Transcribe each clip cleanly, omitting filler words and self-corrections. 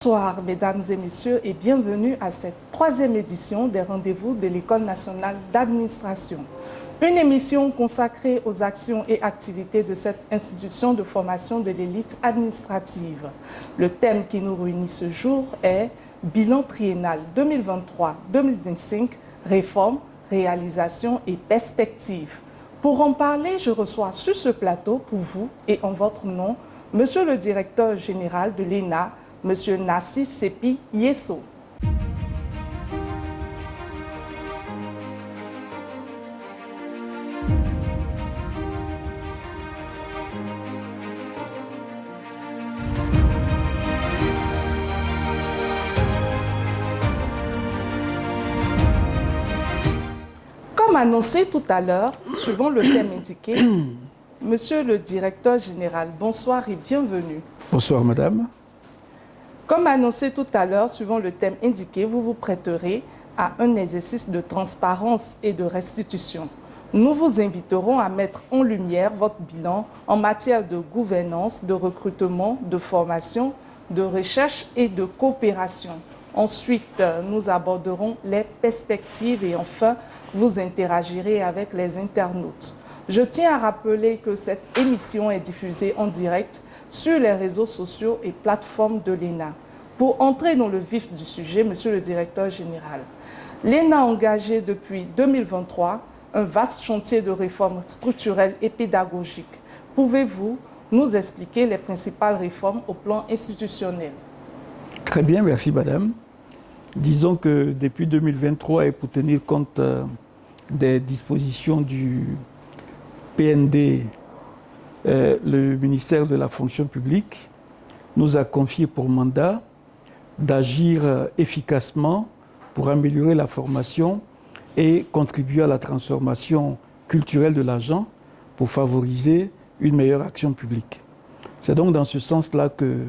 Bonsoir, mesdames et messieurs, et bienvenue à cette troisième édition des rendez-vous de l'École nationale d'administration. Une émission consacrée aux actions et activités de cette institution de formation de l'élite administrative. Le thème qui nous réunit ce jour est « Bilan triennal 2023-2025, réformes, réalisations et perspectives ». Pour en parler, je reçois sur ce plateau, pour vous et en votre nom, Monsieur le directeur général de l'ENA, Monsieur Narcisse Sepi Yesso. Comme annoncé tout à l'heure, suivant le thème indiqué, Monsieur le directeur général, bonsoir et bienvenue. Bonsoir madame. Comme annoncé tout à l'heure, suivant le thème indiqué, vous vous prêterez à un exercice de transparence et de restitution. Nous vous inviterons à mettre en lumière votre bilan en matière de gouvernance, de recrutement, de formation, de recherche et de coopération. Ensuite, nous aborderons les perspectives et enfin, vous interagirez avec les internautes. Je tiens à rappeler que cette émission est diffusée en direct sur les réseaux sociaux et plateformes de l'ENA. Pour entrer dans le vif du sujet, Monsieur le directeur général, l'ENA a engagé depuis 2023 un vaste chantier de réformes structurelles et pédagogiques. Pouvez-vous nous expliquer les principales réformes au plan institutionnel? Très bien, merci madame. Disons que depuis 2023 et pour tenir compte des dispositions du PND, le ministère de la fonction publique nous a confié pour mandat d'agir efficacement pour améliorer la formation et contribuer à la transformation culturelle de l'agent pour favoriser une meilleure action publique. C'est donc dans ce sens-là que,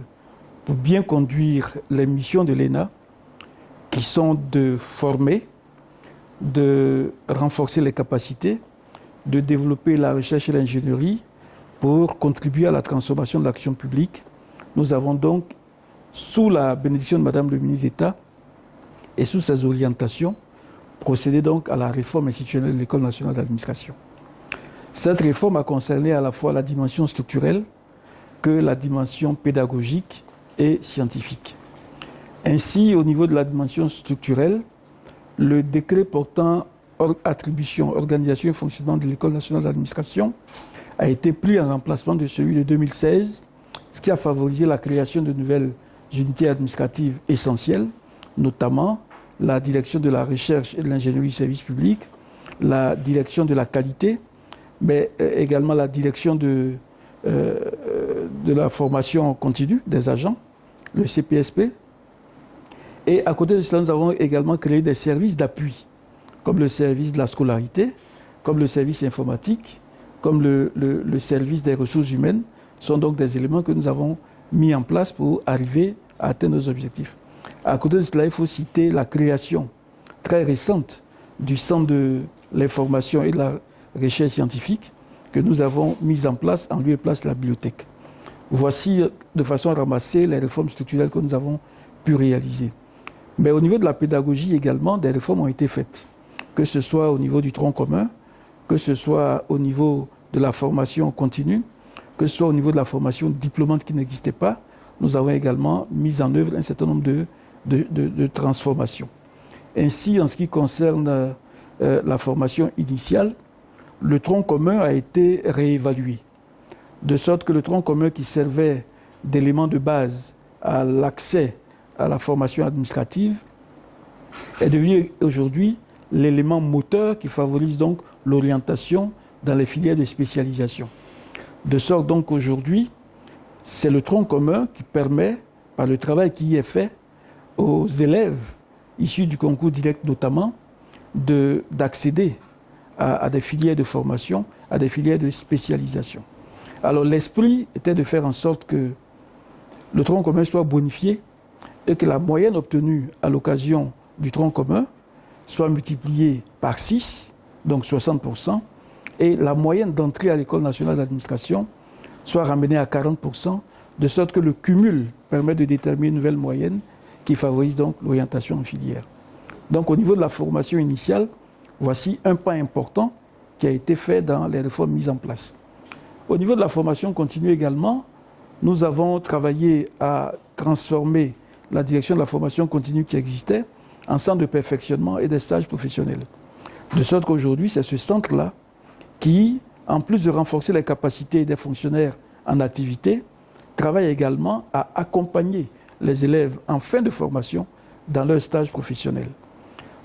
pour bien conduire les missions de l'ENA, qui sont de former, de renforcer les capacités, de développer la recherche et l'ingénierie, pour contribuer à la transformation de l'action publique. Nous avons donc, sous la bénédiction de Madame le ministre d'État et sous ses orientations, procédé donc à la réforme institutionnelle de l'École nationale d'administration. Cette réforme a concerné à la fois la dimension structurelle que la dimension pédagogique et scientifique. Ainsi, au niveau de la dimension structurelle, le décret portant attribution, organisation et fonctionnement de l'École nationale d'administration a été pris en remplacement de celui de 2016, ce qui a favorisé la création de nouvelles unités administratives essentielles, notamment la direction de la recherche et de l'ingénierie service public, la direction de la qualité, mais également la direction de la formation continue des agents, le CPSP. Et à côté de cela, nous avons également créé des services d'appui, comme le service de la scolarité, comme le service informatique, comme le service des ressources humaines, sont donc des éléments que nous avons mis en place pour arriver à atteindre nos objectifs. À côté de cela, il faut citer la création très récente du Centre de l'information et de la recherche scientifique que nous avons mis en place en lieu et place de la bibliothèque. Voici de façon ramassée les réformes structurelles que nous avons pu réaliser. Mais au niveau de la pédagogie également, des réformes ont été faites, que ce soit au niveau du tronc commun, que ce soit au niveau de la formation continue, que ce soit au niveau de la formation diplômante qui n'existait pas. Nous avons également mis en œuvre un certain nombre de transformations. Ainsi, en ce qui concerne la formation initiale, le tronc commun a été réévalué, de sorte que le tronc commun qui servait d'élément de base à l'accès à la formation administrative est devenu aujourd'hui l'élément moteur qui favorise donc l'orientation dans les filières de spécialisation. De sorte donc qu'aujourd'hui, c'est le tronc commun qui permet, par le travail qui y est fait, aux élèves issus du concours direct notamment, d'accéder à des filières de formation, à des filières de spécialisation. Alors l'esprit était de faire en sorte que le tronc commun soit bonifié et que la moyenne obtenue à l'occasion du tronc commun soit multipliée par 6, donc 60%, et la moyenne d'entrée à l'École nationale d'administration soit ramenée à 40%, de sorte que le cumul permet de déterminer une nouvelle moyenne qui favorise donc l'orientation en filière. Donc au niveau de la formation initiale, voici un pas important qui a été fait dans les réformes mises en place. Au niveau de la formation continue également, nous avons travaillé à transformer la direction de la formation continue qui existait en centre de perfectionnement et des stages professionnels. De sorte qu'aujourd'hui, c'est ce centre-là qui, en plus de renforcer les capacités des fonctionnaires en activité, travaille également à accompagner les élèves en fin de formation dans leur stage professionnel.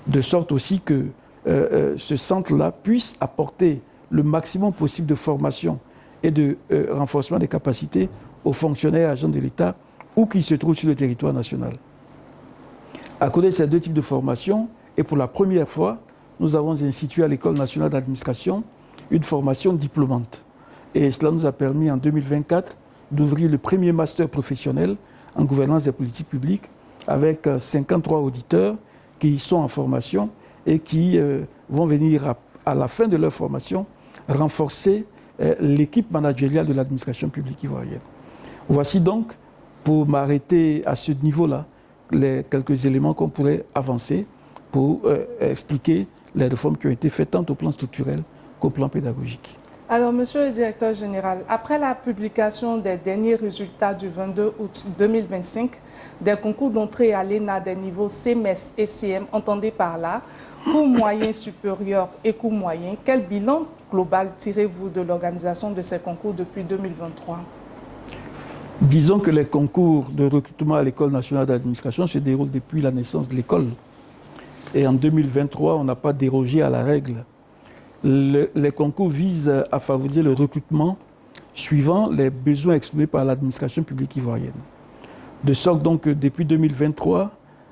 De sorte aussi que ce centre-là puisse apporter le maximum possible de formation et de renforcement des capacités aux fonctionnaires et agents de l'État où qu'ils se trouvent sur le territoire national. À côté de ces deux types de formation, et pour la première fois, nous avons institué à l'École nationale d'administration une formation diplômante. Et cela nous a permis en 2024 d'ouvrir le premier master professionnel en gouvernance des politiques publiques avec 53 auditeurs qui sont en formation et qui vont venir à la fin de leur formation renforcer l'équipe managériale de l'administration publique ivoirienne. Voici donc, pour m'arrêter à ce niveau-là, les quelques éléments qu'on pourrait avancer pour expliquer les réformes qui ont été faites tant au plan structurel qu'au plan pédagogique. Alors, monsieur le directeur général, après la publication des derniers résultats du 22 août 2025 des concours d'entrée à l'ENA des niveaux CMES et CM, entendez par là, cours moyen supérieur et cours moyen, quel bilan global tirez-vous de l'organisation de ces concours depuis 2023? Disons que les concours de recrutement à l'École nationale d'administration se déroulent depuis la naissance de l'école. Et en 2023, on n'a pas dérogé à la règle. Les concours visent à favoriser le recrutement suivant les besoins exprimés par l'administration publique ivoirienne. De sorte donc que depuis 2023,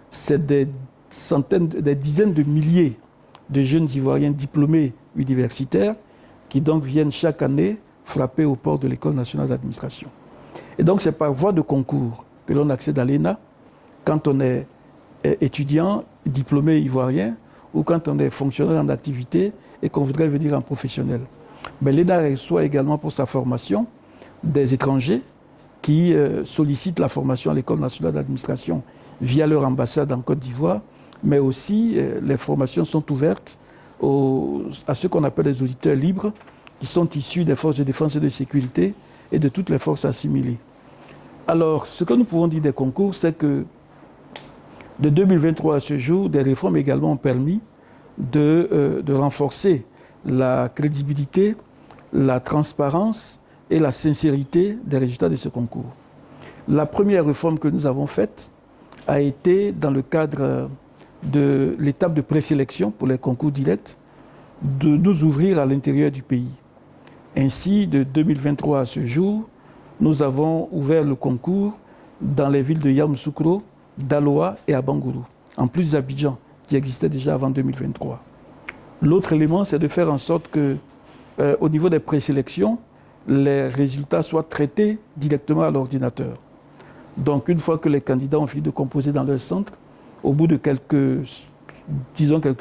c'est des dizaines de milliers de jeunes Ivoiriens diplômés universitaires qui donc viennent chaque année frapper aux portes de l'École nationale d'administration. Et donc c'est par voie de concours que l'on accède à l'ENA quand on est étudiant, diplômé ivoirien, ou quand on est fonctionnaire en activité et qu'on voudrait venir en professionnel. Mais l'ENA reçoit également pour sa formation des étrangers qui sollicitent la formation à l'École nationale d'administration via leur ambassade en Côte d'Ivoire, mais aussi les formations sont ouvertes à ceux qu'on appelle les auditeurs libres, qui sont issus des forces de défense et de sécurité et de toutes les forces assimilées. Alors, ce que nous pouvons dire des concours, c'est que de 2023 à ce jour, des réformes également ont permis de renforcer la crédibilité, la transparence et la sincérité des résultats de ce concours. La première réforme que nous avons faite a été dans le cadre de l'étape de présélection pour les concours directs, de nous ouvrir à l'intérieur du pays. Ainsi, de 2023 à ce jour, nous avons ouvert le concours dans les villes de Yamoussoukro, d'Aloa et à Bangourou, en plus d'Abidjan, qui existait déjà avant 2023. L'autre élément, c'est de faire en sorte que, au niveau des présélections, les résultats soient traités directement à l'ordinateur. Donc, une fois que les candidats ont fini de composer dans leur centre, au bout de quelques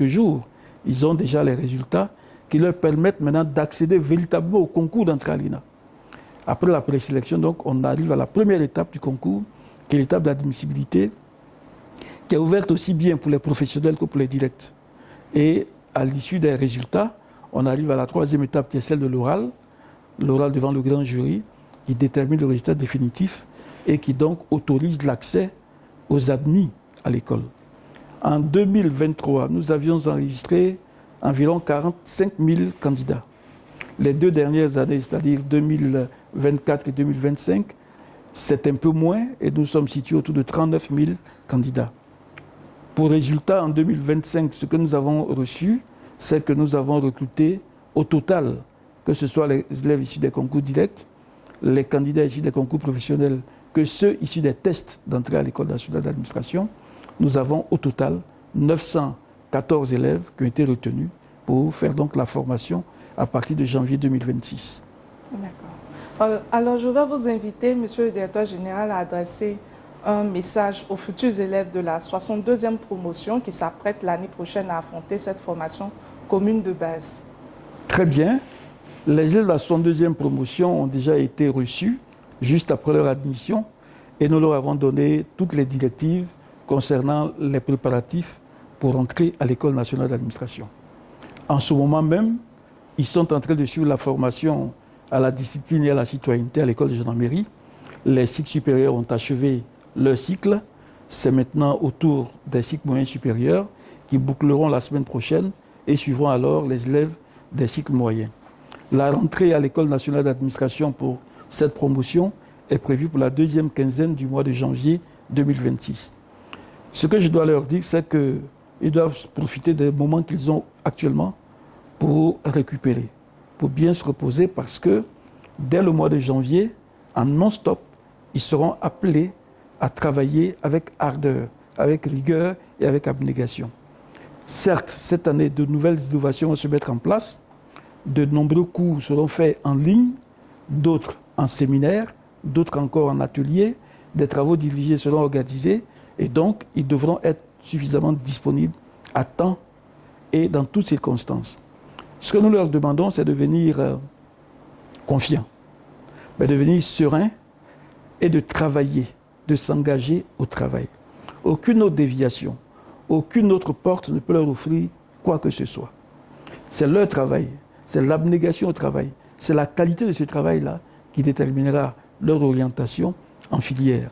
jours, ils ont déjà les résultats qui leur permettent maintenant d'accéder véritablement au concours d'entrée à l'ENA. Après la présélection, donc, on arrive à la première étape du concours, qui est l'étape d'admissibilité, qui est ouverte aussi bien pour les professionnels que pour les directs. Et à l'issue des résultats, on arrive à la troisième étape, qui est celle de l'oral devant le grand jury, qui détermine le résultat définitif et qui donc autorise l'accès aux admis à l'école. En 2023, nous avions enregistré environ 45 000 candidats. Les deux dernières années, c'est-à-dire 2024 et 2025, c'est un peu moins et nous sommes situés autour de 39 000 candidats. Pour résultat, en 2025, ce que nous avons reçu, c'est que nous avons recruté au total, que ce soit les élèves issus des concours directs, les candidats issus des concours professionnels, que ceux issus des tests d'entrée à l'École nationale d'administration, nous avons au total 914 élèves qui ont été retenus pour faire donc la formation à partir de janvier 2026. D'accord. Alors, je vais vous inviter, monsieur le directeur général, à adresser un message aux futurs élèves de la 62e promotion qui s'apprêtent l'année prochaine à affronter cette formation commune de base. Très bien. Les élèves de la 62e promotion ont déjà été reçus juste après leur admission et nous leur avons donné toutes les directives concernant les préparatifs pour entrer à l'École nationale d'administration. En ce moment même, ils sont en train de suivre la formation à la discipline et à la citoyenneté à l'école de gendarmerie. Les cycles supérieurs ont achevé leur cycle. C'est maintenant au tour des cycles moyens supérieurs qui boucleront la semaine prochaine et suivront alors les élèves des cycles moyens. La rentrée à l'École nationale d'administration pour cette promotion est prévue pour la deuxième quinzaine du mois de janvier 2026. Ce que je dois leur dire, c'est qu'ils doivent profiter des moments qu'ils ont actuellement pour récupérer, pour bien se reposer, parce que dès le mois de janvier, en non-stop, ils seront appelés à travailler avec ardeur, avec rigueur et avec abnégation. Certes, cette année, de nouvelles innovations vont se mettre en place. De nombreux cours seront faits en ligne, d'autres en séminaire, d'autres encore en atelier. Des travaux dirigés seront organisés et donc ils devront être suffisamment disponibles à temps et dans toutes circonstances. Ce que nous leur demandons, c'est de venir confiants, mais de venir sereins et de travailler, de s'engager au travail. Aucune autre déviation, aucune autre porte ne peut leur offrir quoi que ce soit. C'est leur travail, c'est l'abnégation au travail, c'est la qualité de ce travail-là qui déterminera leur orientation en filière.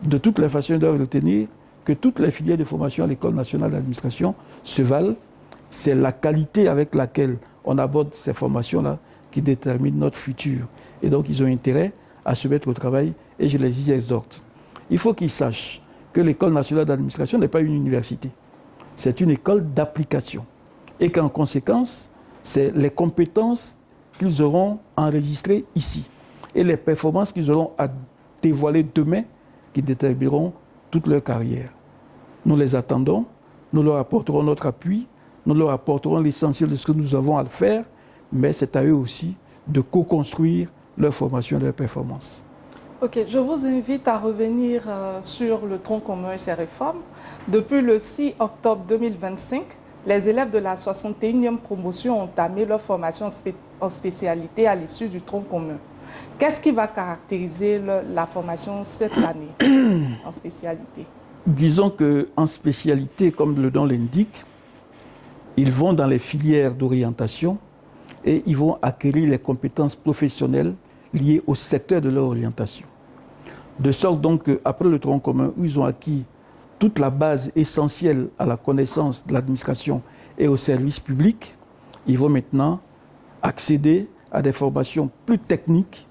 De toutes les façons, ils doivent retenir que toutes les filières de formation à l'École nationale d'administration se valent. C'est la qualité avec laquelle on aborde ces formations-là qui détermine notre futur. Et donc, ils ont intérêt à se mettre au travail et je les y exhorte. Il faut qu'ils sachent que l'École nationale d'administration n'est pas une université. C'est une école d'application. Et qu'en conséquence, c'est les compétences qu'ils auront enregistrées ici et les performances qu'ils auront à dévoiler demain qui détermineront toute leur carrière. Nous les attendons, nous leur apporterons notre appui, nous leur apporterons l'essentiel de ce que nous avons à faire, mais c'est à eux aussi de co-construire leur formation et leur performance. Ok, je vous invite à revenir sur le tronc commun et ses réformes. Depuis le 6 octobre 2025, les élèves de la 61e promotion ont entamé leur formation en spécialité à l'issue du tronc commun. Qu'est-ce qui va caractériser la formation cette année en spécialité? Disons qu'en spécialité, comme le nom l'indique, ils vont dans les filières d'orientation et ils vont acquérir les compétences professionnelles liées au secteur de leur orientation. De sorte donc qu'après le tronc commun, où ils ont acquis toute la base essentielle à la connaissance de l'administration et au service public, ils vont maintenant accéder à des formations plus techniques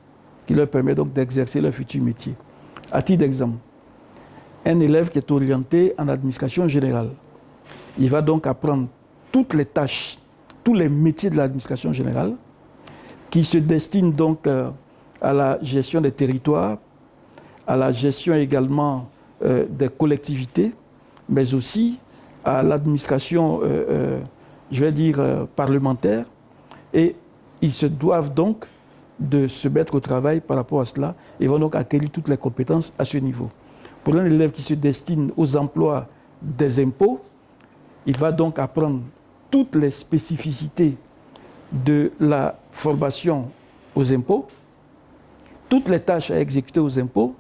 qui leur permettent donc d'exercer leur futur métier. À titre d'exemple, un élève qui est orienté en administration générale, il va donc apprendre toutes les tâches, tous les métiers de l'administration générale, qui se destinent donc à la gestion des territoires, à la gestion également des collectivités, mais aussi à l'administration, parlementaire. Et ils se doivent donc de se mettre au travail par rapport à cela et vont donc acquérir toutes les compétences à ce niveau. Pour un élève qui se destine aux emplois des impôts, il va donc apprendre toutes les spécificités de la formation aux impôts, toutes les tâches à exécuter aux impôts,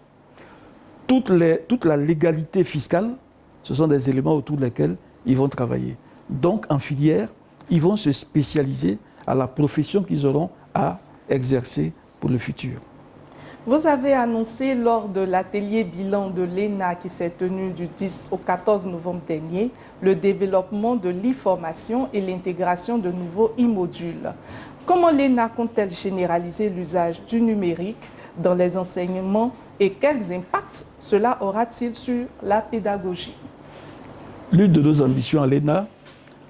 toute la légalité fiscale, ce sont des éléments autour desquels ils vont travailler. Donc, en filière, ils vont se spécialiser à la profession qu'ils auront à exercer pour le futur. Vous avez annoncé lors de l'atelier bilan de l'ENA qui s'est tenu du 10 au 14 novembre dernier le développement de l'e-formation et l'intégration de nouveaux e-modules. Comment l'ENA compte-t-elle généraliser l'usage du numérique dans les enseignements et quels impacts cela aura-t-il sur la pédagogie? L'une de nos ambitions à l'ENA,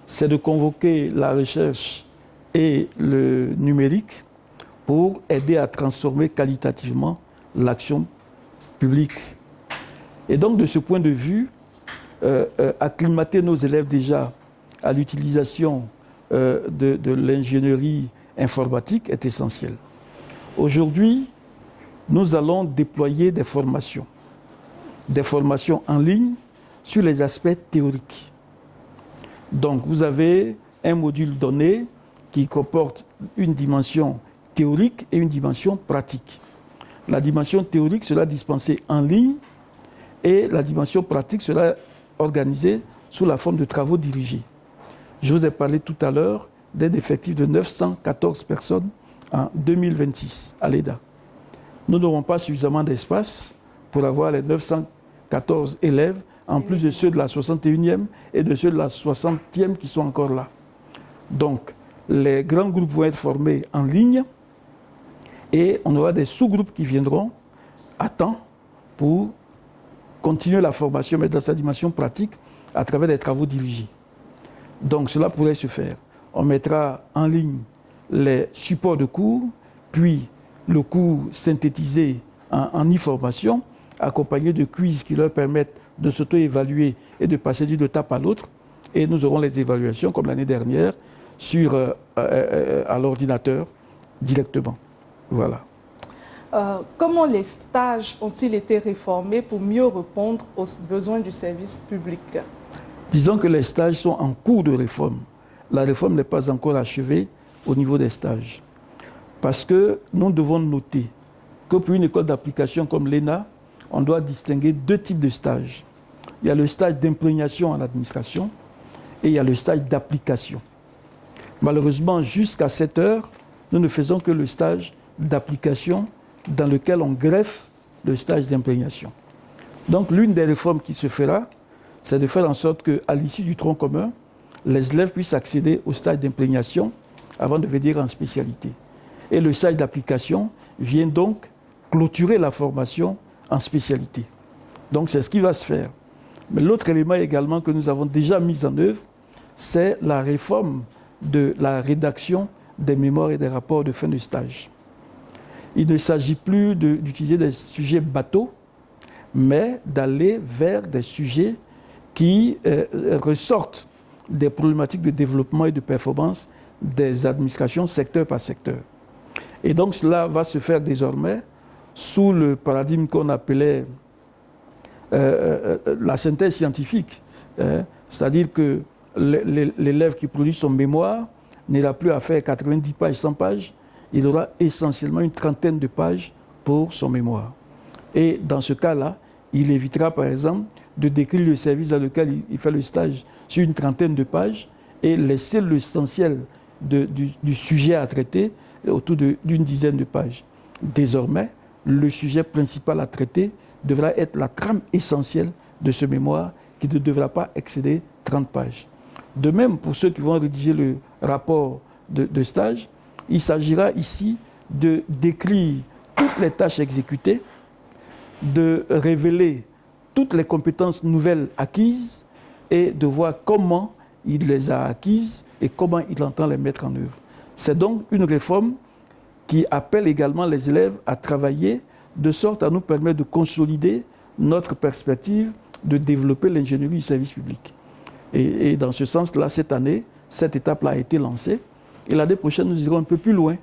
c'est de convoquer la recherche et le numérique pour aider à transformer qualitativement l'action publique. Et donc, de ce point de vue, acclimater nos élèves déjà à l'utilisation de l'ingénierie informatique est essentiel. Aujourd'hui, nous allons déployer des formations en ligne sur les aspects théoriques. Donc, vous avez un module donné qui comporte une dimension théorique et une dimension pratique. La dimension théorique sera dispensée en ligne et la dimension pratique sera organisée sous la forme de travaux dirigés. Je vous ai parlé tout à l'heure d'un effectif de 914 personnes en 2026 à l'EDA. Nous n'aurons pas suffisamment d'espace pour avoir les 914 élèves, en plus de ceux de la 61e et de ceux de la 60e qui sont encore là. Donc, les grands groupes vont être formés en ligne et on aura des sous-groupes qui viendront à temps pour continuer la formation, mais dans sa dimension pratique, à travers des travaux dirigés. Donc, cela pourrait se faire. On mettra en ligne les supports de cours, puis le cours synthétisé en e-formation, accompagné de quiz qui leur permettent de s'auto-évaluer et de passer d'une étape à l'autre. Et nous aurons les évaluations, comme l'année dernière, à l'ordinateur directement. Voilà. Comment les stages ont-ils été réformés pour mieux répondre aux besoins du service public? Disons que les stages sont en cours de réforme. La réforme n'est pas encore achevée au niveau des stages. Parce que nous devons noter que pour une école d'application comme l'ENA, on doit distinguer deux types de stages. Il y a le stage d'imprégnation en administration et il y a le stage d'application. Malheureusement, jusqu'à cette heure, nous ne faisons que le stage d'application dans lequel on greffe le stage d'imprégnation. Donc l'une des réformes qui se fera, c'est de faire en sorte qu'à l'issue du tronc commun, les élèves puissent accéder au stage d'imprégnation avant de venir en spécialité. Et le stage d'application vient donc clôturer la formation en spécialité. Donc c'est ce qui va se faire. Mais l'autre élément également que nous avons déjà mis en œuvre, c'est la réforme de la rédaction des mémoires et des rapports de fin de stage. Il ne s'agit plus d'utiliser des sujets bateaux, mais d'aller vers des sujets qui ressortent des problématiques de développement et de performance des administrations secteur par secteur. Et donc cela va se faire désormais sous le paradigme qu'on appelait la synthèse scientifique. C'est-à-dire que l'élève qui produit son mémoire n'ira plus à faire 90 pages, 100 pages, il aura essentiellement une trentaine de pages pour son mémoire. Et dans ce cas-là, il évitera par exemple de décrire le service dans lequel il fait le stage sur une trentaine de pages et laisser l'essentiel du sujet à traiter autour d'une dizaine de pages. Désormais, le sujet principal à traiter devra être la trame essentielle de ce mémoire qui ne devra pas excéder 30 pages. De même, pour ceux qui vont rédiger le rapport de stage, il s'agira ici de décrire toutes les tâches exécutées, de révéler toutes les compétences nouvelles acquises et de voir comment il les a acquises et comment il entend les mettre en œuvre. C'est donc une réforme qui appelle également les élèves à travailler de sorte à nous permettre de consolider notre perspective de développer l'ingénierie du service public. Et dans ce sens-là, cette année, cette étape-là a été lancée. Et l'année prochaine, nous irons un peu plus loin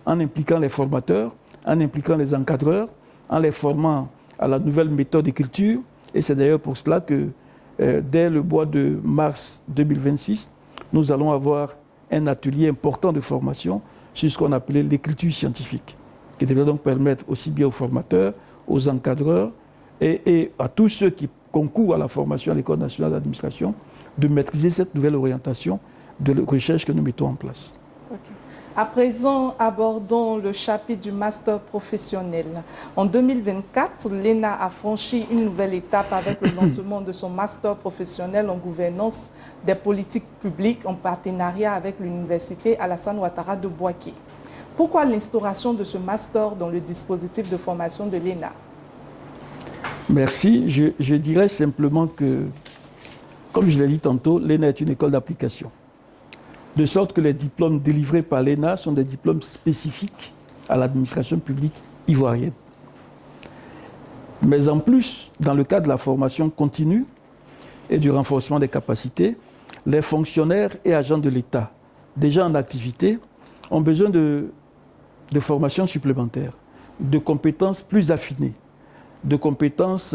en impliquant les formateurs, en impliquant les encadreurs, en les formant à la nouvelle méthode d'écriture. Et c'est d'ailleurs pour cela que dès le mois de mars 2026, nous allons avoir un atelier important de formation sur ce qu'on appelait l'écriture scientifique, qui devrait donc permettre aussi bien aux formateurs, aux encadreurs et à tous ceux qui concourent à la formation à l'École nationale d'administration de maîtriser cette nouvelle orientation de recherche que nous mettons en place. Okay. À présent, abordons le chapitre du master professionnel. En 2024, l'ENA a franchi une nouvelle étape avec le lancement de son master professionnel en gouvernance des politiques publiques en partenariat avec l'université Alassane Ouattara de Bouaké. Pourquoi l'instauration de ce master dans le dispositif de formation de l'ENA? Merci. Je dirais simplement que, comme je l'ai dit tantôt, l'ENA est une école d'application. De sorte que les diplômes délivrés par l'ENA sont des diplômes spécifiques à l'administration publique ivoirienne. Mais en plus, dans le cadre de la formation continue et du renforcement des capacités, les fonctionnaires et agents de l'État déjà en activité ont besoin de formations supplémentaires, de compétences plus affinées, de compétences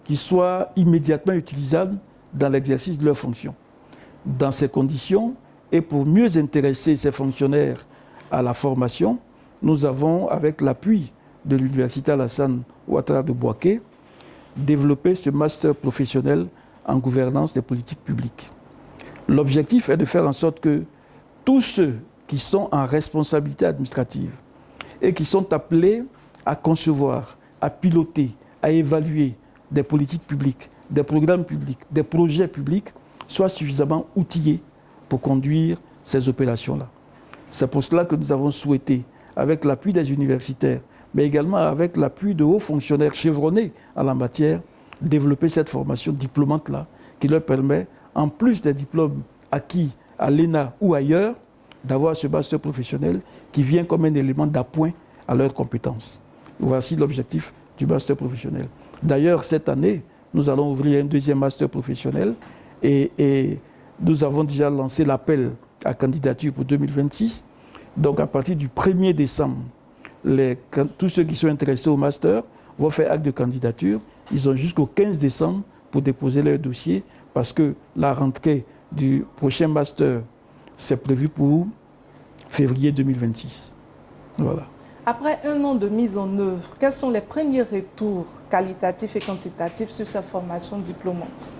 qui soient immédiatement utilisables dans l'exercice de leurs fonctions. Dans ces conditions, et pour mieux intéresser ces fonctionnaires à la formation, nous avons, avec l'appui de l'Université Alassane Ouattara de Bouaké, développer ce master professionnel en gouvernance des politiques publiques. L'objectif est de faire en sorte que tous ceux qui sont en responsabilité administrative et qui sont appelés à concevoir, à piloter, à évaluer des politiques publiques, des programmes publics, des projets publics, soient suffisamment outillés pour conduire ces opérations-là. C'est pour cela que nous avons souhaité, avec l'appui des universitaires, mais également avec l'appui de hauts fonctionnaires chevronnés en la matière, développer cette formation diplômante-là, qui leur permet, en plus des diplômes acquis à l'ENA ou ailleurs, d'avoir ce master professionnel qui vient comme un élément d'appoint à leurs compétences. Voici l'objectif du master professionnel. D'ailleurs, cette année, nous allons ouvrir un deuxième master professionnel et nous avons déjà lancé l'appel à candidature pour 2026. Donc, à partir du 1er décembre, tous ceux qui sont intéressés au master vont faire acte de candidature. Ils ont jusqu'au 15 décembre pour déposer leur dossier parce que la rentrée du prochain master, c'est prévu pour février 2026. Voilà. Après un an de mise en œuvre, quels sont les premiers retours qualitatifs et quantitatifs sur sa formation diplômante?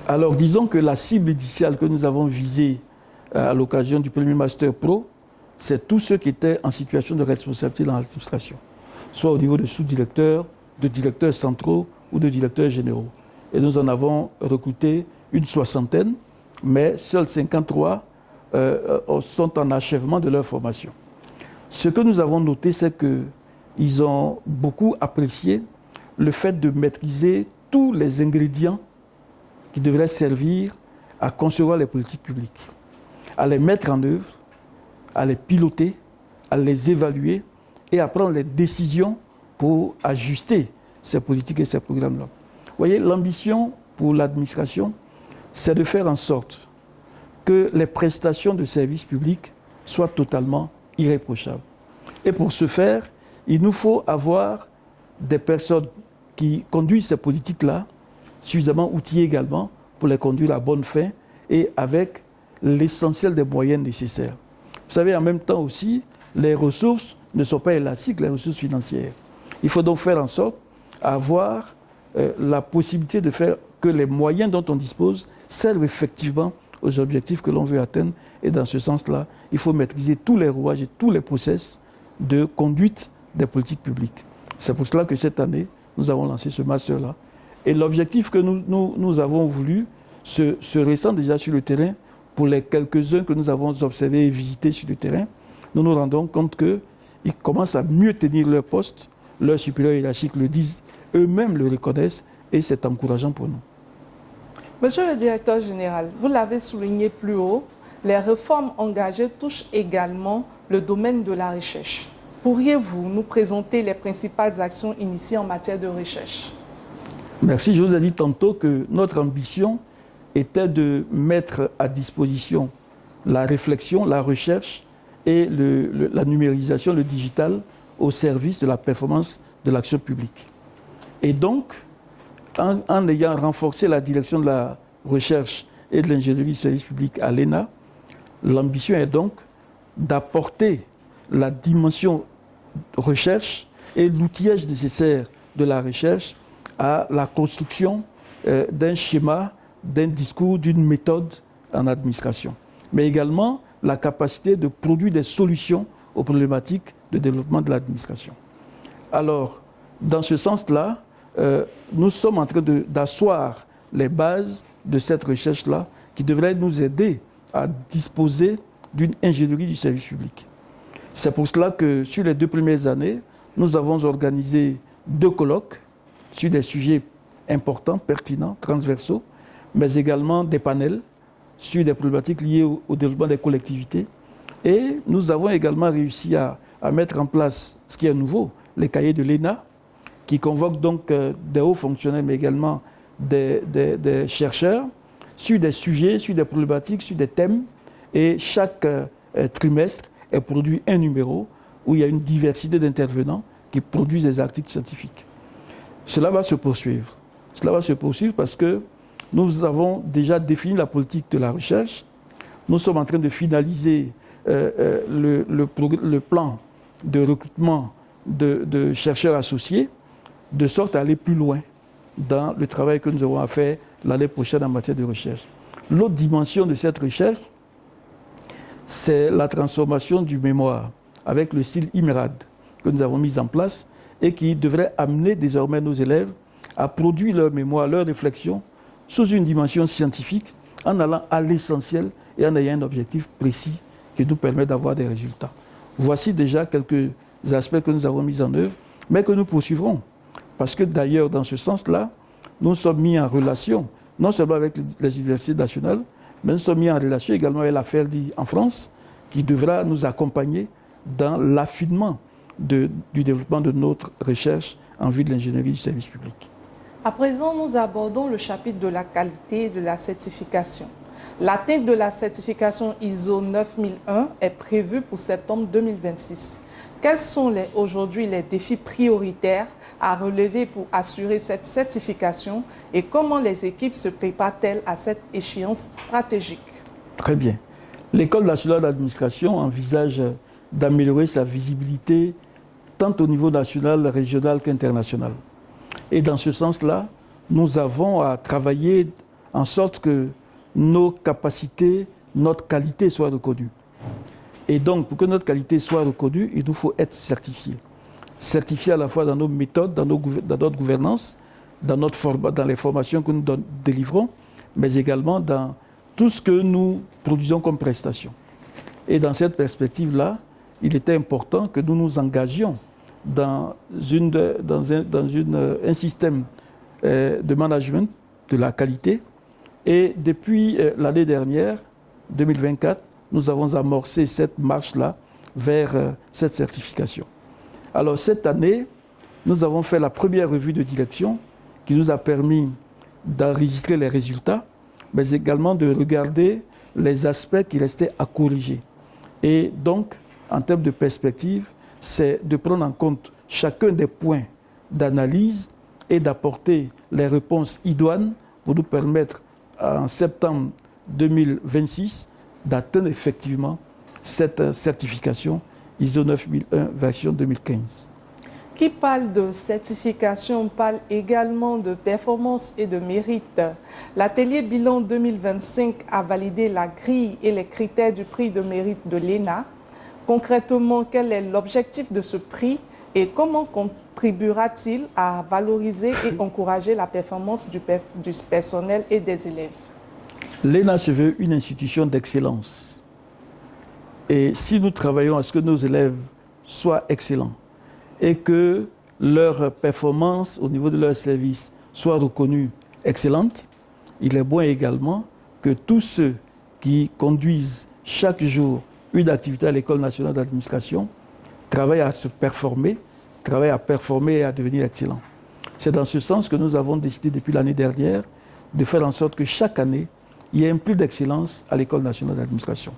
Alors, disons que la cible initiale que nous avons visée à l'occasion du premier Master Pro, c'est tous ceux qui étaient en situation de responsabilité dans l'administration, soit au niveau de sous-directeurs, de directeurs centraux ou de directeurs généraux. Et nous en avons recruté une soixantaine, mais seuls 53 sont en achèvement de leur formation. Ce que nous avons noté, c'est qu'ils ont beaucoup apprécié le fait de maîtriser tous les ingrédients qui devraient servir à concevoir les politiques publiques, à les mettre en œuvre, à les piloter, à les évaluer et à prendre les décisions pour ajuster ces politiques et ces programmes-là. Vous voyez, l'ambition pour l'administration, c'est de faire en sorte que les prestations de services publics soient totalement irréprochables. Et pour ce faire, il nous faut avoir des personnes qui conduisent ces politiques-là, suffisamment outillées également pour les conduire à bonne fin et avec l'essentiel des moyens nécessaires. Vous savez, en même temps aussi, les ressources ne sont pas élastiques, les ressources financières. Il faut donc faire en sorte d'avoir la possibilité de faire que les moyens dont on dispose servent effectivement aux objectifs que l'on veut atteindre. Et dans ce sens-là, il faut maîtriser tous les rouages et tous les process de conduite des politiques publiques. C'est pour cela que cette année, nous avons lancé ce master-là. Et l'objectif que nous avons voulu se ressent déjà sur le terrain. Pour les quelques-uns que nous avons observés et visités sur le terrain, nous nous rendons compte qu'ils commencent à mieux tenir leur poste, leurs supérieurs hiérarchiques le disent, eux-mêmes le reconnaissent et c'est encourageant pour nous. Monsieur le directeur général, vous l'avez souligné plus haut, les réformes engagées touchent également le domaine de la recherche. Pourriez-vous nous présenter les principales actions initiées en matière de recherche? Merci. Je vous ai dit tantôt que notre ambition était de mettre à disposition la réflexion, la recherche et la numérisation, le digital au service de la performance de l'action publique. Et donc, en ayant renforcé la direction de la recherche et de l'ingénierie du service public à l'ENA, l'ambition est donc d'apporter la dimension recherche et l'outillage nécessaire de la recherche à la construction d'un schéma, d'un discours, d'une méthode en administration, mais également la capacité de produire des solutions aux problématiques de développement de l'administration. Alors, dans ce sens-là, nous sommes en train d'asseoir les bases de cette recherche-là qui devrait nous aider à disposer d'une ingénierie du service public. C'est pour cela que sur les 2 premières années, nous avons organisé 2 colloques sur des sujets importants, pertinents, transversaux, mais également des panels sur des problématiques liées au développement des collectivités. Et nous avons également réussi à mettre en place ce qui est nouveau, les cahiers de l'ENA, qui convoquent donc des hauts fonctionnaires, mais également des chercheurs, sur des sujets, sur des problématiques, sur des thèmes. Et chaque trimestre est produit un numéro où il y a une diversité d'intervenants qui produisent des articles scientifiques. Cela va se poursuivre. Cela va se poursuivre parce que nous avons déjà défini la politique de la recherche. Nous sommes en train de finaliser le plan de recrutement de chercheurs associés, de sorte à aller plus loin dans le travail que nous aurons à faire l'année prochaine en matière de recherche. L'autre dimension de cette recherche, c'est la transformation du mémoire avec le style IMRAD que nous avons mis en place et qui devrait amener désormais nos élèves à produire leur mémoire, leur réflexion sous une dimension scientifique en allant à l'essentiel et en ayant un objectif précis qui nous permet d'avoir des résultats. Voici déjà quelques aspects que nous avons mis en œuvre, mais que nous poursuivrons. Parce que d'ailleurs, dans ce sens-là, nous sommes mis en relation, non seulement avec les universités nationales, mais nous sommes mis en relation également avec la FERDI en France, qui devra nous accompagner dans l'affinement du développement de notre recherche en vue de l'ingénierie du service public. À présent, nous abordons le chapitre de la qualité et de la certification. L'atteinte de la certification ISO 9001 est prévue pour septembre 2026. Quels sont aujourd'hui les défis prioritaires à relever pour assurer cette certification et comment les équipes se préparent-elles à cette échéance stratégique? Très bien. L'École nationale d'administration envisage d'améliorer sa visibilité tant au niveau national, régional qu'international. Et dans ce sens-là, nous avons à travailler en sorte que nos capacités, notre qualité soient reconnues. Et donc, pour que notre qualité soit reconnue, il nous faut être certifiés. Certifiés à la fois dans nos méthodes, dans notre gouvernance, dans les formations que nous délivrons, mais également dans tout ce que nous produisons comme prestations. Et dans cette perspective-là, il était important que nous nous engagions dans un système de management de la qualité. Et depuis l'année dernière, 2024, nous avons amorcé cette marche-là vers cette certification. Alors cette année, nous avons fait la première revue de direction qui nous a permis d'enregistrer les résultats, mais également de regarder les aspects qui restaient à corriger. Et donc, en termes de perspective, c'est de prendre en compte chacun des points d'analyse et d'apporter les réponses idoines pour nous permettre, en septembre 2026, d'atteindre effectivement cette certification ISO 9001 version 2015. Qui parle de certification parle également de performance et de mérite. L'atelier bilan 2025 a validé la grille et les critères du prix de mérite de l'ENA. Concrètement, quel est l'objectif de ce prix et comment contribuera-t-il à valoriser et encourager la performance du personnel et des élèves? L'ENA se veut une institution d'excellence. Et si nous travaillons à ce que nos élèves soient excellents et que leur performance au niveau de leur service soit reconnue excellente, il est bon également que tous ceux qui conduisent chaque jour une activité à l'École nationale d'administration travaillent à se performer, travaillent à performer et à devenir excellents. C'est dans ce sens que nous avons décidé depuis l'année dernière de faire en sorte que chaque année, il y ait un plus d'excellence à l'École nationale d'administration.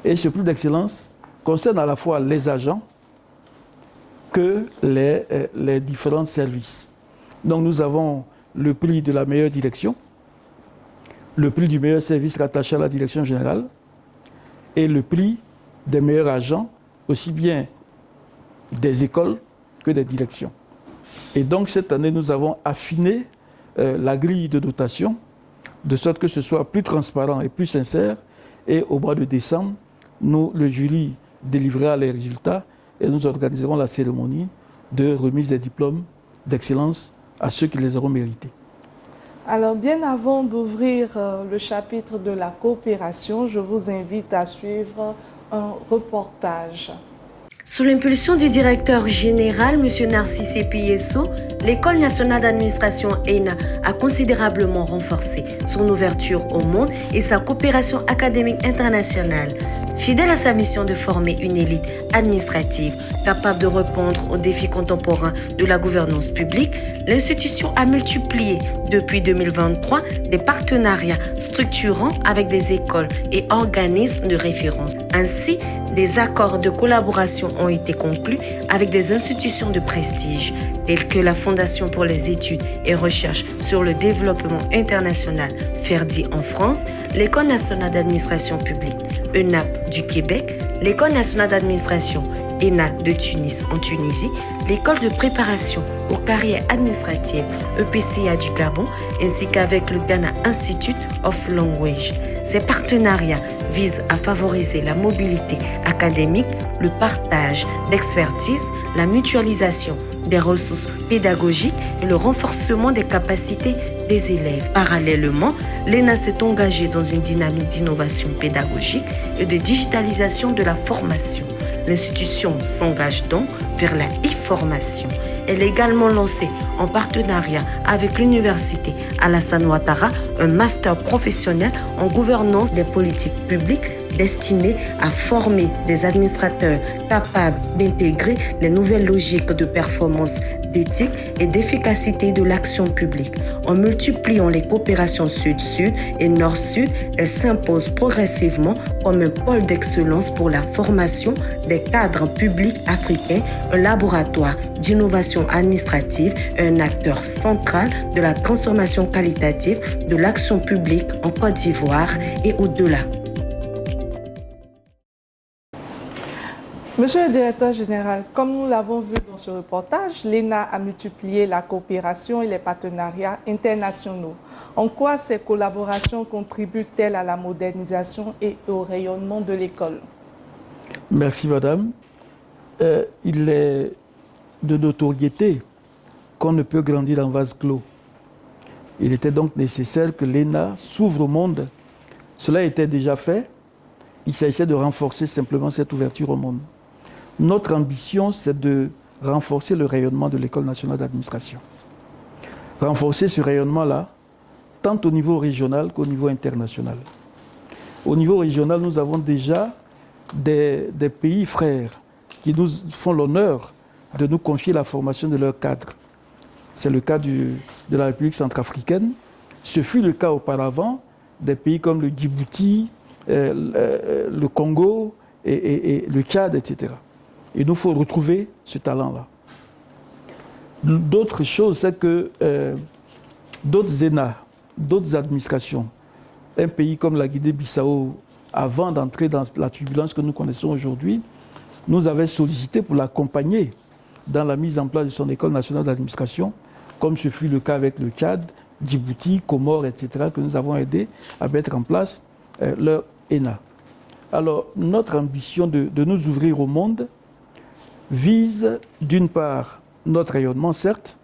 Et ce plus d'excellence concerne à la fois les agents que les différents services. Donc nous avons le prix de la meilleure direction, le prix du meilleur service rattaché à la direction générale et le prix des meilleurs agents, aussi bien des écoles que des directions. Et donc cette année, nous avons affiné la grille de dotation de sorte que ce soit plus transparent et plus sincère. Et au mois de décembre, le jury délivrera les résultats et nous organiserons la cérémonie de remise des diplômes d'excellence à ceux qui les auront mérités. Alors, bien avant d'ouvrir le chapitre de la coopération, je vous invite à suivre un reportage. Sous l'impulsion du directeur général, M. Narcisse Epieso, l'École nationale d'administration ENA a considérablement renforcé son ouverture au monde et sa coopération académique internationale. Fidèle à sa mission de former une élite administrative capable de répondre aux défis contemporains de la gouvernance publique, l'institution a multiplié depuis 2023 des partenariats structurants avec des écoles et organismes de référence. Ainsi, des accords de collaboration ont été conclus avec des institutions de prestige telles que la Fondation pour les études et recherches sur le développement international FERDI en France, l'École nationale d'administration publique ENAP du Québec, l'École nationale d'administration ENA de Tunis en Tunisie, l'école de préparation aux carrières administratives EPCA du Gabon, ainsi qu'avec le Ghana Institute of Language. Ces partenariats visent à favoriser la mobilité académique, le partage d'expertise, la mutualisation des ressources pédagogiques et le renforcement des capacités des élèves. Parallèlement, l'ENA s'est engagée dans une dynamique d'innovation pédagogique et de digitalisation de la formation. L'institution s'engage donc vers la e-formation. Elle a également lancé, en partenariat avec l'université Alassane Ouattara, un master professionnel en gouvernance des politiques publiques destiné à former des administrateurs capables d'intégrer les nouvelles logiques de performance, d'éthique et d'efficacité de l'action publique. En multipliant les coopérations Sud-Sud et Nord-Sud, elle s'impose progressivement comme un pôle d'excellence pour la formation des cadres publics africains, un laboratoire d'innovation administrative et un acteur central de la transformation qualitative de l'action publique en Côte d'Ivoire et au-delà. Monsieur le directeur général, comme nous l'avons vu dans ce reportage, l'ENA a multiplié la coopération et les partenariats internationaux. En quoi ces collaborations contribuent-elles à la modernisation et au rayonnement de l'école? Merci madame. Il est de notoriété qu'on ne peut grandir en vase clos. Il était donc nécessaire que l'ENA s'ouvre au monde. Cela était déjà fait. Il s'agissait de renforcer simplement cette ouverture au monde. Notre ambition, c'est de renforcer le rayonnement de l'École nationale d'administration. Renforcer ce rayonnement-là, tant au niveau régional qu'au niveau international. Au niveau régional, nous avons déjà des pays frères qui nous font l'honneur de nous confier la formation de leurs cadres. C'est le cas de la République centrafricaine. Ce fut le cas auparavant des pays comme le Djibouti, le Congo et le Tchad, etc. Il nous faut retrouver ce talent-là. D'autres choses, c'est que d'autres ENA, d'autres administrations, un pays comme la Guinée-Bissau, avant d'entrer dans la turbulence que nous connaissons aujourd'hui, nous avait sollicité pour l'accompagner dans la mise en place de son école nationale d'administration, comme ce fut le cas avec le Tchad, Djibouti, Comores, etc., que nous avons aidé à mettre en place leur ENA. Alors, notre ambition de nous ouvrir au monde vise, d'une part, notre rayonnement, certes,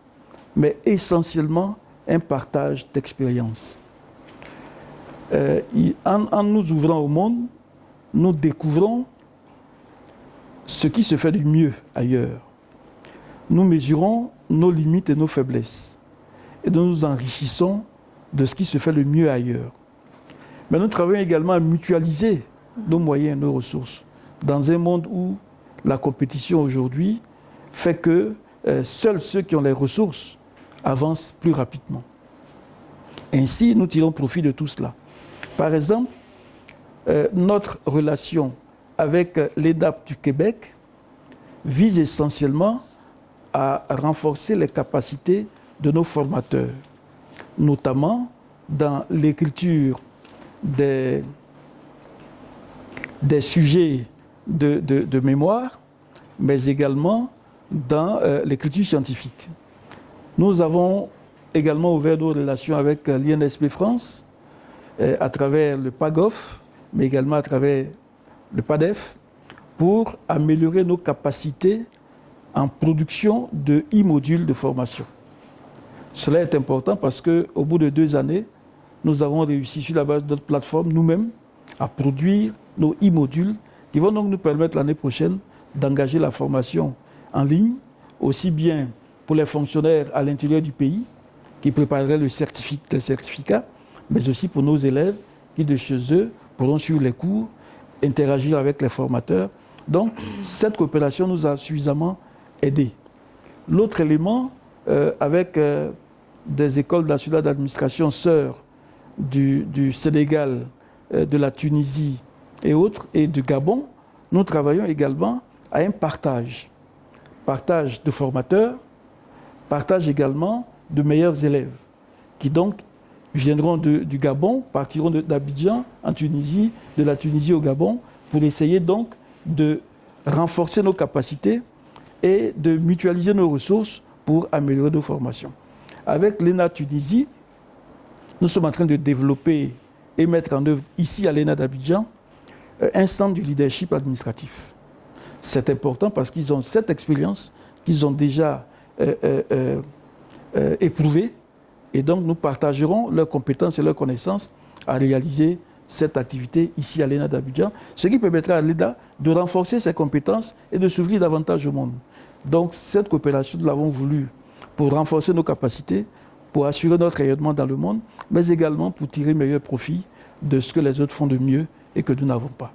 mais essentiellement un partage d'expériences. En nous ouvrant au monde, nous découvrons ce qui se fait du mieux ailleurs. Nous mesurons nos limites et nos faiblesses. Et nous nous enrichissons de ce qui se fait le mieux ailleurs. Mais nous travaillons également à mutualiser nos moyens et nos ressources dans un monde où la compétition aujourd'hui fait que seuls ceux qui ont les ressources avancent plus rapidement. Ainsi, nous tirons profit de tout cela. Par exemple, notre relation avec l'ENAP du Québec vise essentiellement à renforcer les capacités de nos formateurs, notamment dans l'écriture des sujets de mémoire, mais également dans l'écriture scientifique. Nous avons également ouvert nos relations avec l'INSP France, à travers le PAGOF, mais également à travers le PADEF, pour améliorer nos capacités en production de e-modules de formation. Cela est important parce qu'au bout de 2 années, nous avons réussi sur la base de notre plateforme nous-mêmes à produire nos e-modules qui vont donc nous permettre l'année prochaine d'engager la formation en ligne, aussi bien pour les fonctionnaires à l'intérieur du pays qui prépareraient le certificat, mais aussi pour nos élèves qui de chez eux pourront suivre les cours, interagir avec les formateurs. Donc cette coopération nous a suffisamment aidés. L'autre élément, avec des écoles nationales d'administration sœurs du Sénégal, de la Tunisie et autres, et du Gabon, nous travaillons également à un partage de formateurs, partage également de meilleurs élèves, qui donc viendront du Gabon, partiront d'Abidjan en Tunisie, de la Tunisie au Gabon, pour essayer donc de renforcer nos capacités et de mutualiser nos ressources pour améliorer nos formations. Avec l'ENA Tunisie, nous sommes en train de développer et mettre en œuvre ici à l'ENA d'Abidjan un centre du leadership administratif. C'est important parce qu'ils ont cette expérience qu'ils ont déjà éprouvée et donc nous partagerons leurs compétences et leurs connaissances à réaliser cette activité ici à l'ENA d'Abidjan, ce qui permettra à l'ENA de renforcer ses compétences et de s'ouvrir davantage au monde. Donc cette coopération, nous l'avons voulu pour renforcer nos capacités, pour assurer notre rayonnement dans le monde, mais également pour tirer meilleur profit de ce que les autres font de mieux et que nous n'avons pas.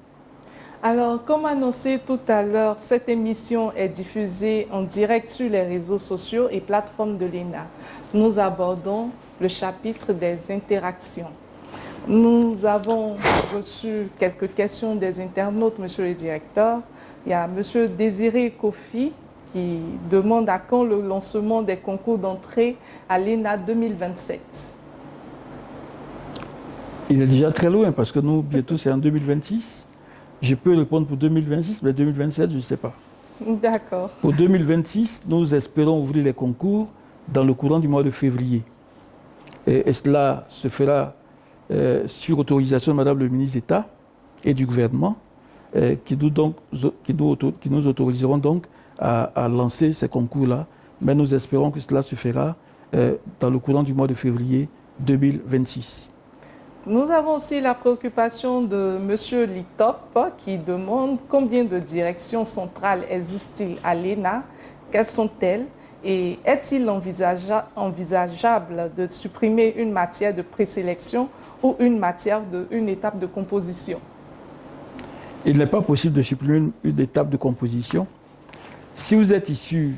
Alors, comme annoncé tout à l'heure, cette émission est diffusée en direct sur les réseaux sociaux et plateformes de l'ENA. Nous abordons le chapitre des interactions. Nous avons reçu quelques questions des internautes, monsieur le directeur. Il y a monsieur Désiré Kofi qui demande à quand le lancement des concours d'entrée à l'ENA 2027. Il est déjà très loin parce que nous, bientôt, c'est en 2026. Je peux répondre pour 2026, mais 2027, je ne sais pas. D'accord. Pour 2026, nous espérons ouvrir les concours dans le courant du mois de février. Et cela se fera sur autorisation de Madame le ministre d'État et du gouvernement, qui nous autoriseront donc à lancer ces concours-là. Mais nous espérons que cela se fera dans le courant du mois de février 2026. Nous avons aussi la préoccupation de M. Litop qui demande combien de directions centrales existent-ils à l'ENA, quelles sont-elles et est-il envisageable de supprimer une matière de présélection ou une étape de composition? Il n'est pas possible de supprimer une étape de composition. Si vous êtes issu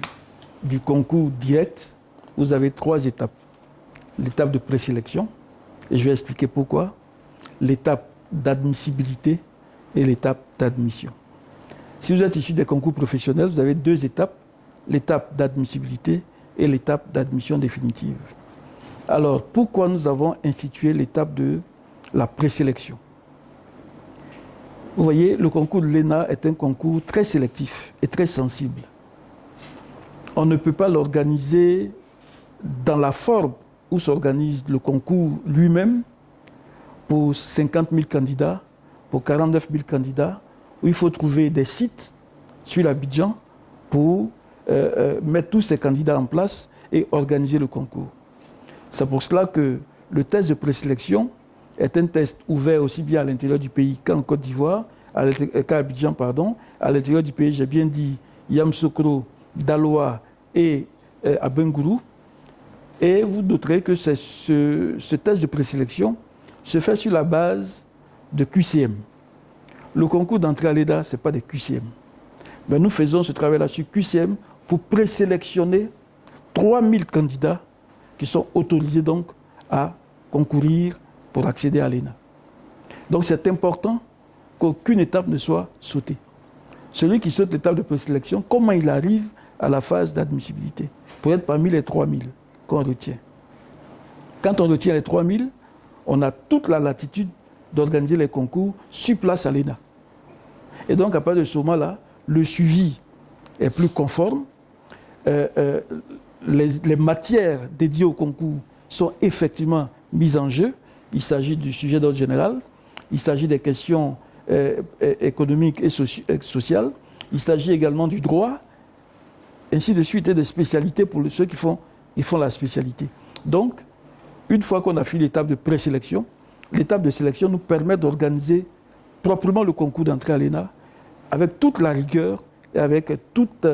du concours direct, vous avez 3 étapes. L'étape de présélection, et je vais expliquer pourquoi, l'étape d'admissibilité et l'étape d'admission. Si vous êtes issu des concours professionnels, vous avez 2 étapes, l'étape d'admissibilité et l'étape d'admission définitive. Alors, pourquoi nous avons institué l'étape de la présélection? Vous voyez, le concours de l'ENA est un concours très sélectif et très sensible. On ne peut pas l'organiser dans la forme où s'organise le concours lui-même pour 50 000 candidats, pour 49 000 candidats, où il faut trouver des sites sur l'Abidjan pour mettre tous ces candidats en place et organiser le concours. C'est pour cela que le test de présélection est un test ouvert aussi bien à l'intérieur du pays qu'en Côte d'Ivoire, qu'à Abidjan, pardon. À l'intérieur du pays, j'ai bien dit Yamoussoukro, Daloa et à Bengourou. Et vous noterez que ce test de présélection se fait sur la base de QCM. Le concours d'entrée à l'ENA, ce n'est pas des QCM. Mais nous faisons ce travail-là sur QCM pour présélectionner 3000 candidats qui sont autorisés donc à concourir pour accéder à l'ENA. Donc c'est important qu'aucune étape ne soit sautée. Celui qui saute l'étape de présélection, comment il arrive à la phase d'admissibilité pour être parmi les 3000 qu'on retient. Quand on retient les 3000, on a toute la latitude d'organiser les concours sur place à l'ENA. Et donc, à partir de ce moment-là, le suivi est plus conforme. Les matières dédiées au concours sont effectivement mises en jeu. Il s'agit du sujet d'ordre général. Il s'agit des questions économiques et sociales. Il s'agit également du droit, ainsi de suite, et des spécialités pour ceux qui font la spécialité. Donc, une fois qu'on a fait l'étape de présélection, l'étape de sélection nous permet d'organiser proprement le concours d'entrée à l'ENA avec toute la rigueur et avec toute,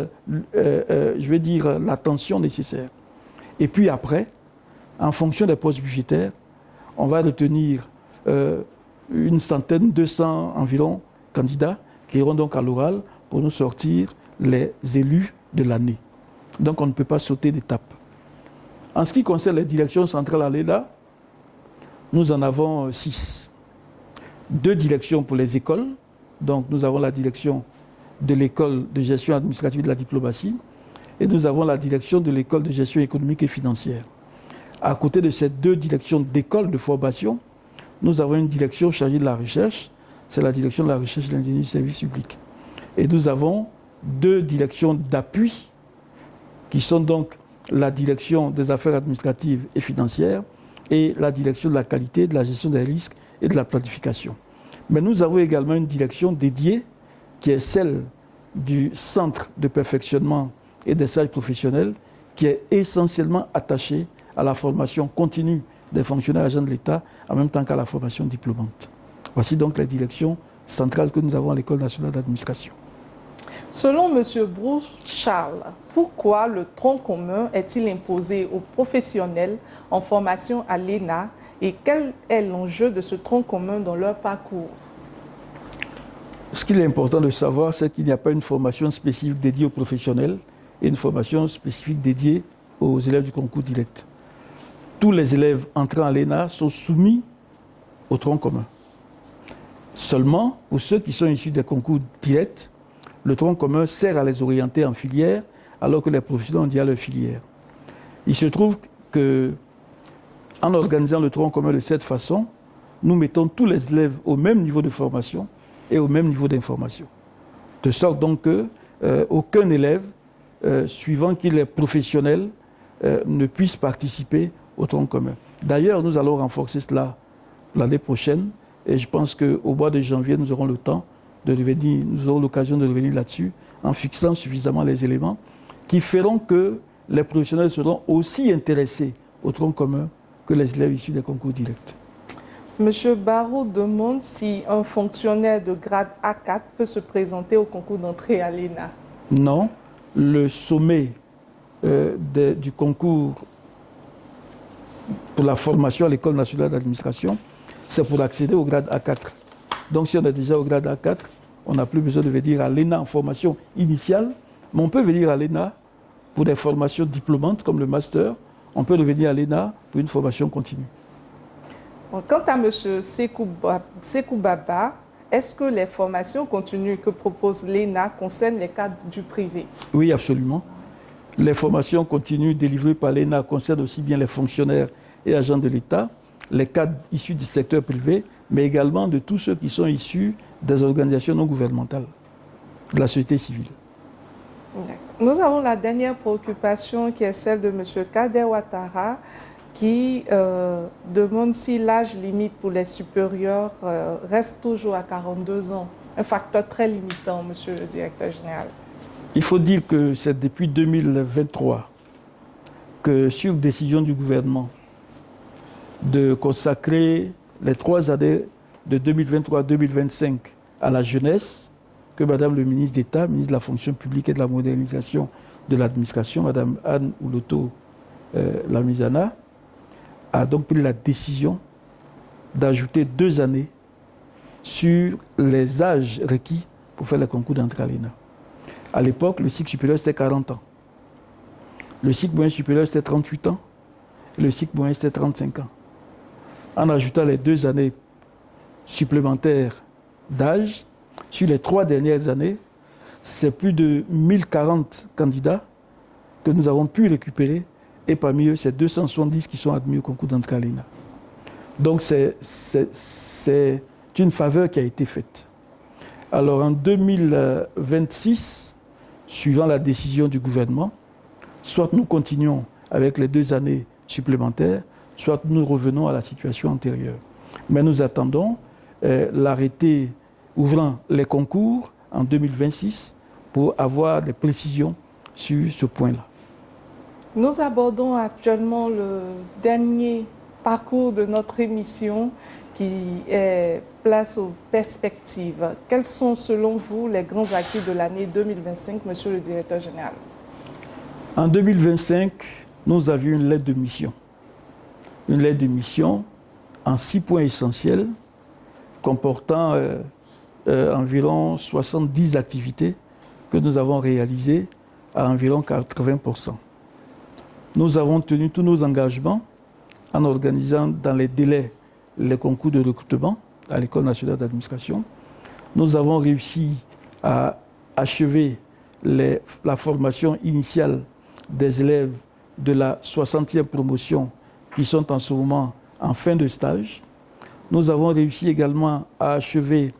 l'attention nécessaire. Et puis après, en fonction des postes budgétaires, on va retenir une centaine, 200 environ candidats qui iront donc à l'oral pour nous sortir les élus de l'année. Donc on ne peut pas sauter d'étape. En ce qui concerne les directions centrales à l'ENA, nous en avons 6. 2 directions pour les écoles. Donc nous avons la direction de l'école de gestion administrative de la diplomatie et nous avons la direction de l'école de gestion économique et financière. À côté de ces 2 directions d'école de formation, nous avons une direction chargée de la recherche, c'est la direction de la recherche et de l'ingénierie du service public. Et nous avons 2 directions d'appui qui sont donc la direction des affaires administratives et financières et la direction de la qualité, de la gestion des risques et de la planification. Mais nous avons également une direction dédiée qui est celle du Centre de perfectionnement et des stages professionnels qui est essentiellement attachée à la formation continue des fonctionnaires agents de l'État en même temps qu'à la formation diplômante. Voici donc la direction centrale que nous avons à l'École nationale d'administration. Selon M. Bruce Charles, pourquoi le tronc commun est-il imposé aux professionnels en formation à l'ENA et quel est l'enjeu de ce tronc commun dans leur parcours? Ce qu'il est important de savoir, c'est qu'il n'y a pas une formation spécifique dédiée aux professionnels et une formation spécifique dédiée aux élèves du concours direct. Tous les élèves entrant à l'ENA sont soumis au tronc commun. Seulement, pour ceux qui sont issus des concours directs, le tronc commun sert à les orienter en filière, alors que les professionnels ont déjà leur filière. Il se trouve qu'en organisant le tronc commun de cette façon, nous mettons tous les élèves au même niveau de formation et au même niveau d'information. De sorte donc qu'aucun élève, suivant qu'il est professionnel, ne puisse participer au tronc commun. D'ailleurs, nous allons renforcer cela l'année prochaine et je pense qu'au mois de janvier, nous aurons le temps de revenir, nous aurons l'occasion de revenir là-dessus en fixant suffisamment les éléments qui feront que les professionnels seront aussi intéressés au tronc commun que les élèves issus des concours directs. M. Barrault demande si un fonctionnaire de grade A4 peut se présenter au concours d'entrée à l'ENA. Non, le sommet du concours pour la formation à l'École nationale d'administration, c'est pour accéder au grade A4. Donc si on est déjà au grade A4, on n'a plus besoin de venir à l'ENA en formation initiale, mais on peut venir à l'ENA pour des formations diplômantes comme le master, on peut venir à l'ENA pour une formation continue. Quant à M. Sekou Baba, est-ce que les formations continues que propose l'ENA concernent les cadres du privé? Oui, absolument. Les formations continues délivrées par l'ENA concernent aussi bien les fonctionnaires et agents de l'État, les cadres issus du secteur privé, mais également de tous ceux qui sont issus des organisations non gouvernementales, de la société civile. Nous avons la dernière préoccupation qui est celle de M. Kader Ouattara qui demande si l'âge limite pour les supérieurs reste toujours à 42 ans. Un facteur très limitant, Monsieur le Directeur général. Il faut dire que c'est depuis 2023 que, sur décision du gouvernement, de consacrer les 3 années de 2023-2025 à la jeunesse, que Madame le ministre d'État, ministre de la fonction publique et de la modernisation de l'administration, Madame Anne Ouloto Lamizana, a donc pris la décision d'ajouter 2 années sur les âges requis pour faire le concours d'entrée à l'ENA. À l'époque, le cycle supérieur, c'était 40 ans. Le cycle moyen supérieur, c'était 38 ans. Et le cycle moyen, c'était 35 ans. En ajoutant les 2 années supplémentaires d'âge, sur les 3 dernières années, c'est plus de 1040 candidats que nous avons pu récupérer. Et parmi eux, c'est 270 qui sont admis au concours d'entrée à l'ENA. Donc c'est une faveur qui a été faite. Alors en 2026, suivant la décision du gouvernement, soit nous continuons avec les 2 années supplémentaires, soit nous revenons à la situation antérieure. Mais nous attendons l'arrêté ouvrant les concours en 2026 pour avoir des précisions sur ce point-là. Nous abordons actuellement le dernier parcours de notre émission qui est place aux perspectives. Quels sont selon vous les grands acquis de l'année 2025, Monsieur le Directeur général? En 2025, nous avions une lettre de mission. Une lettre de mission en 6 points essentiels comportant environ 70 activités que nous avons réalisées à environ 80%. Nous avons tenu tous nos engagements en organisant dans les délais les concours de recrutement à l'École nationale d'administration. Nous avons réussi à achever la formation initiale des élèves de la 60e promotion qui sont en ce moment en fin de stage. Nous avons réussi également à achever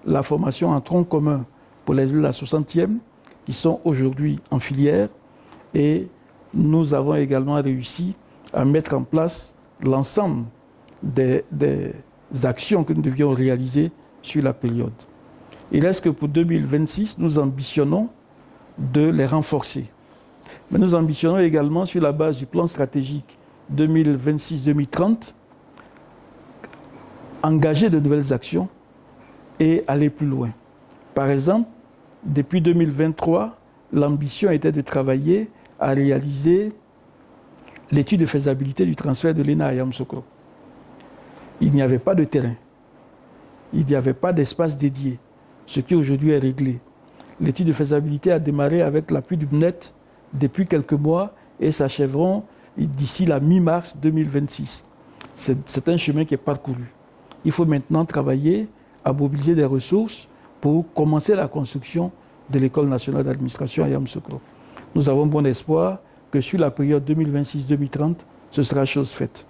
la formation en tronc commun pour les élèves de la 60e qui sont aujourd'hui en filière. Et nous avons également réussi à mettre en place l'ensemble des actions que nous devions réaliser sur la période. Il reste que pour 2026, nous ambitionnons de les renforcer. Mais nous ambitionnons également sur la base du plan stratégique 2026-2030, engager de nouvelles actions et aller plus loin. Par exemple, depuis 2023, l'ambition était de travailler à réaliser l'étude de faisabilité du transfert de l'ENA à Yamoussoukro. Il n'y avait pas de terrain, il n'y avait pas d'espace dédié, ce qui aujourd'hui est réglé. L'étude de faisabilité a démarré avec l'appui du BNET depuis quelques mois et s'achèveront d'ici la mi-mars 2026. C'est un chemin qui est parcouru. Il faut maintenant travailler à mobiliser des ressources pour commencer la construction de l'École nationale d'administration à Yamoussoukro. Nous avons bon espoir que sur la période 2026-2030, ce sera chose faite.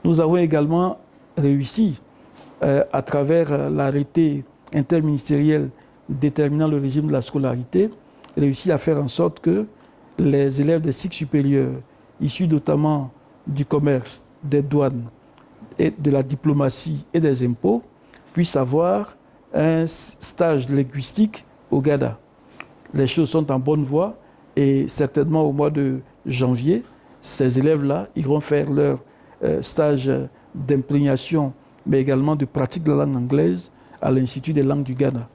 Nous avons également réussi, à travers l'arrêté interministériel déterminant le régime de la scolarité, réussi à faire en sorte que les élèves des cycles supérieurs, issus notamment du commerce, des douanes, et de la diplomatie et des impôts, puissent avoir un stage linguistique au Ghana. Les choses sont en bonne voie et certainement au mois de janvier, ces élèves-là iront faire leur stage d'imprégnation, mais également de pratique de la langue anglaise à l'Institut des langues du Ghana.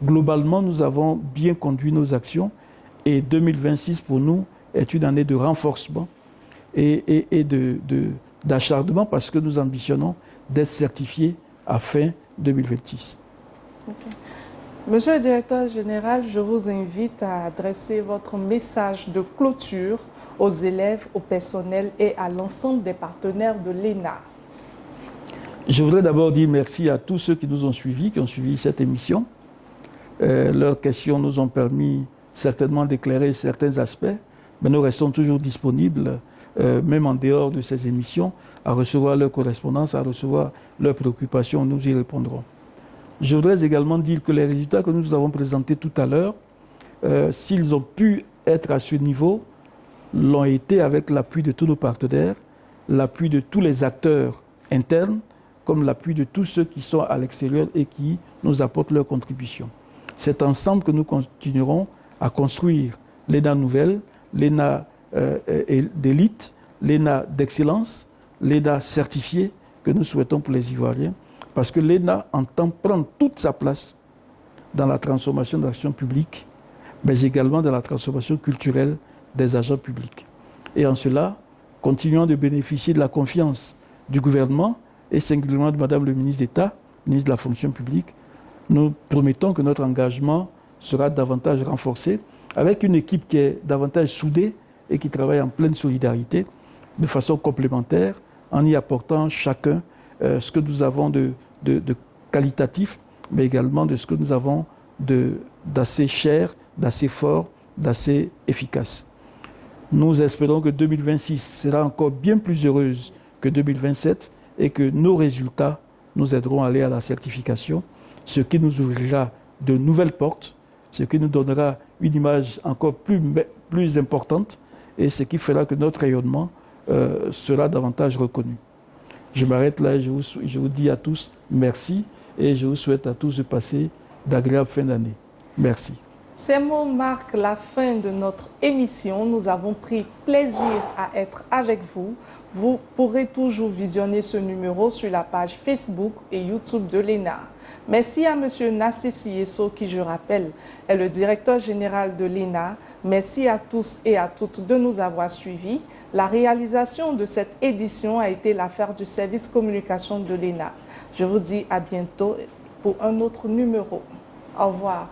Globalement, nous avons bien conduit nos actions et 2026 pour nous est une année de renforcement et d'acharnement parce que nous ambitionnons d'être certifiés à fin 2026. Okay. Monsieur le directeur général, je vous invite à adresser votre message de clôture aux élèves, au personnel et à l'ensemble des partenaires de l'ENA. Je voudrais d'abord dire merci à tous ceux qui nous ont suivis, qui ont suivi cette émission. Leurs questions nous ont permis certainement d'éclairer certains aspects, mais nous restons toujours disponibles, même en dehors de ces émissions, à recevoir leurs correspondances, à recevoir leurs préoccupations. Nous y répondrons. Je voudrais également dire que les résultats que nous avons présentés tout à l'heure, s'ils ont pu être à ce niveau, l'ont été avec l'appui de tous nos partenaires, l'appui de tous les acteurs internes, comme l'appui de tous ceux qui sont à l'extérieur et qui nous apportent leur contribution. C'est ensemble que nous continuerons à construire l'ENA nouvelle, l'ENA d'élite, l'ENA d'excellence, l'ENA certifiée que nous souhaitons pour les Ivoiriens, parce que l'ENA entend prendre toute sa place dans la transformation de l'action publique, mais également dans la transformation culturelle des agents publics. Et en cela, continuons de bénéficier de la confiance du gouvernement et singulièrement de Madame le ministre d'État, ministre de la fonction publique. Nous promettons que notre engagement sera davantage renforcé avec une équipe qui est davantage soudée et qui travaille en pleine solidarité, de façon complémentaire, en y apportant chacun ce que nous avons de qualitatif, mais également de ce que nous avons d'assez cher, d'assez fort, d'assez efficace. Nous espérons que 2026 sera encore bien plus heureuse que 2027 et que nos résultats nous aideront à aller à la certification, ce qui nous ouvrira de nouvelles portes, ce qui nous donnera une image encore plus importante et ce qui fera que notre rayonnement sera davantage reconnu. Je m'arrête là et je vous dis à tous merci et je vous souhaite à tous de passer d'agréables fins d'année. Merci. Ces mots marquent la fin de notre émission. Nous avons pris plaisir à être avec vous. Vous pourrez toujours visionner ce numéro sur la page Facebook et YouTube de l'ENA. Merci à M. Narcisse Yesso qui, je rappelle, est le directeur général de l'ENA. Merci à tous et à toutes de nous avoir suivis. La réalisation de cette édition a été l'affaire du service communication de l'ENA. Je vous dis à bientôt pour un autre numéro. Au revoir.